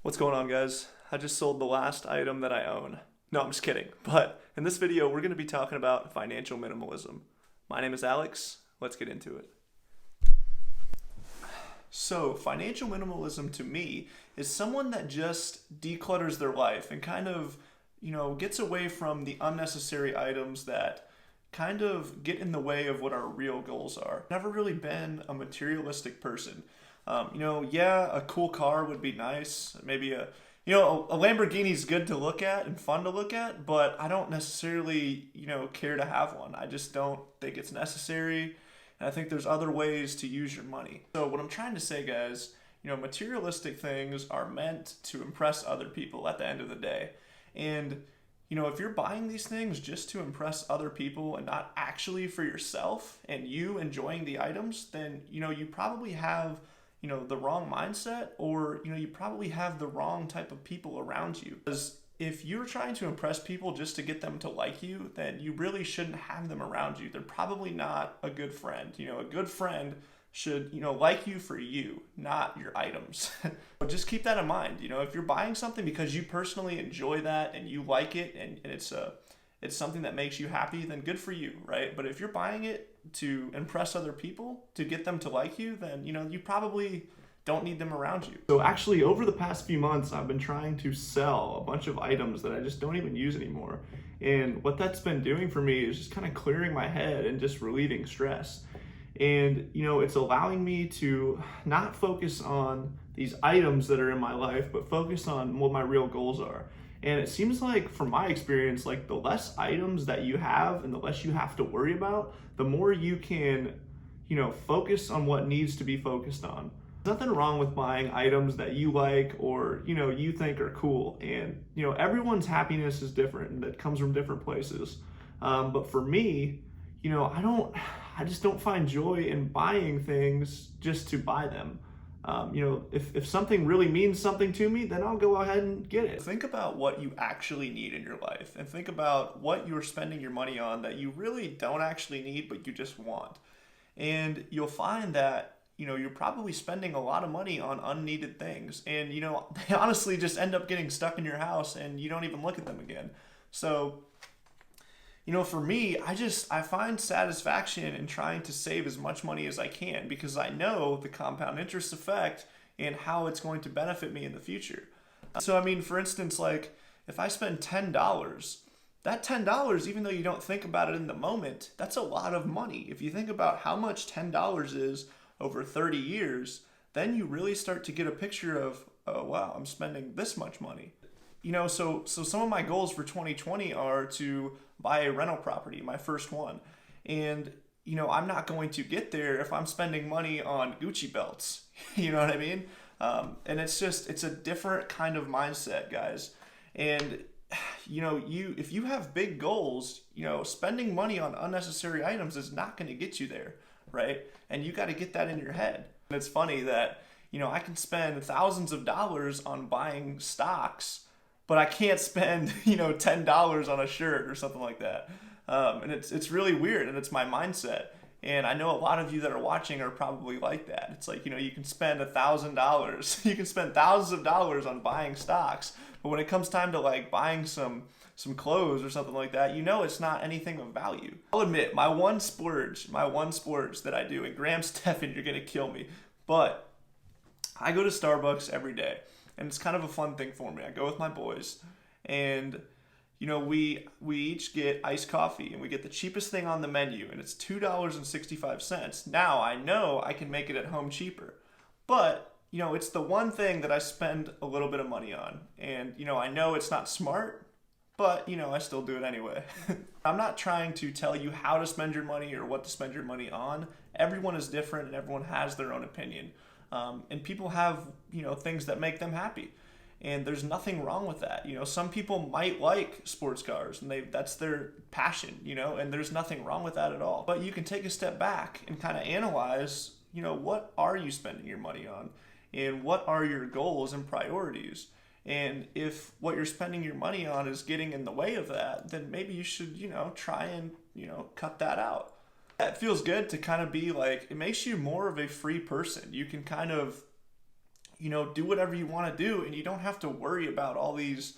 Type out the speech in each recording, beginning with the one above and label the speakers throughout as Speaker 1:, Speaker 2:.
Speaker 1: What's going on, guys? I just sold the last item that I own. No, I'm just kidding. But in this video, we're going to be talking about financial minimalism. My name is Alex. Let's get into it. So, financial minimalism to me is someone that just declutters their life and kind of, gets away from the unnecessary items that kind of get in the way of what our real goals are. Never really been a materialistic person. Yeah, a cool car would be nice. Maybe a Lamborghini is good to look at and fun to look at, but I don't necessarily, care to have one. I just don't think it's necessary. And I think there's other ways to use your money. So what I'm trying to say, guys, materialistic things are meant to impress other people at the end of the day. And, if you're buying these things just to impress other people and not actually for yourself and you enjoying the items, then, you probably have the wrong mindset, or you probably have the wrong type of people around you. Because if you're trying to impress people just to get them to like you, then you really shouldn't have them around you. They're probably not a good friend. A good friend should like you for you, not your items. But just keep that in mind. If you're buying something because you personally enjoy that and you like it, and it's something that makes you happy, then good for you, right? But if you're buying it to impress other people, to get them to like you, then you probably don't need them around you. So actually, over the past few months, I've been trying to sell a bunch of items that I just don't even use anymore. And what that's been doing for me is just kind of clearing my head and just relieving stress. And it's allowing me to not focus on these items that are in my life, but focus on what my real goals are. And it seems like, from my experience, like the less items that you have and the less you have to worry about, the more you can, focus on what needs to be focused on. There's nothing wrong with buying items that you like or, you think are cool. And, everyone's happiness is different and that comes from different places. But for me, I just don't find joy in buying things just to buy them. If something really means something to me, then I'll go ahead and get it. Think about what you actually need in your life, and think about what you're spending your money on that you really don't actually need, but you just want. And you'll find that, you're probably spending a lot of money on unneeded things. And, they honestly just end up getting stuck in your house and you don't even look at them again. So, for me, I find satisfaction in trying to save as much money as I can, because I know the compound interest effect and how it's going to benefit me in the future. So, for instance, like if I spend $10, that $10, even though you don't think about it in the moment, that's a lot of money. If you think about how much $10 is over 30 years, then you really start to get a picture of, oh, wow, I'm spending this much money. So some of my goals for 2020 are to buy a rental property, my first one. And, I'm not going to get there if I'm spending money on Gucci belts. You know what I mean? And it's a different kind of mindset, guys. And, if you have big goals, spending money on unnecessary items is not going to get you there, right? And you got to get that in your head. And it's funny that, I can spend thousands of dollars on buying stocks, but I can't spend, $10 on a shirt or something like that. And it's really weird, and it's my mindset. And I know a lot of you that are watching are probably like that. It's like, you can spend $1,000, you can spend thousands of dollars on buying stocks, but when it comes time to like buying some clothes or something like that, it's not anything of value. I'll admit, my one splurge that I do, and Graham Stephan, you're gonna kill me, but I go to Starbucks every day. And it's kind of a fun thing for me. I go with my boys, and we each get iced coffee, and we get the cheapest thing on the menu, and it's $2.65. Now I know I can make it at home cheaper, but it's the one thing that I spend a little bit of money on, and I know it's not smart, but I still do it anyway. I'm not trying to tell you how to spend your money or what to spend your money on. Everyone is different, and everyone has their own opinion. And people have, things that make them happy. And there's nothing wrong with that. Some people might like sports cars, and that's their passion, and there's nothing wrong with that at all. But you can take a step back and kind of analyze, what are you spending your money on? And what are your goals and priorities? And if what you're spending your money on is getting in the way of that, then maybe you should, try and, cut that out. It feels good to kind of be like, it makes you more of a free person. You can kind of do whatever you want to do, and you don't have to worry about all these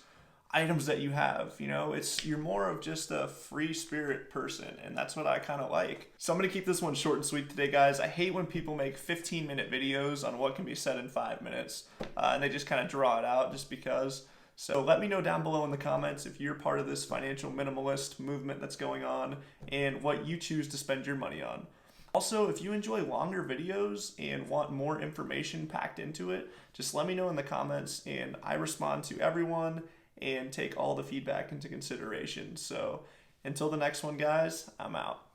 Speaker 1: items that you have. You're more of just a free spirit person, and that's what I kind of like. So I'm gonna keep this one short and sweet today, guys. I hate when people make 15-minute videos on what can be said in 5 minutes, and they just kind of draw it out just because. So let me know down below in the comments if you're part of this financial minimalist movement that's going on and what you choose to spend your money on. Also, if you enjoy longer videos and want more information packed into it, just let me know in the comments, and I respond to everyone and take all the feedback into consideration. So until the next one, guys, I'm out.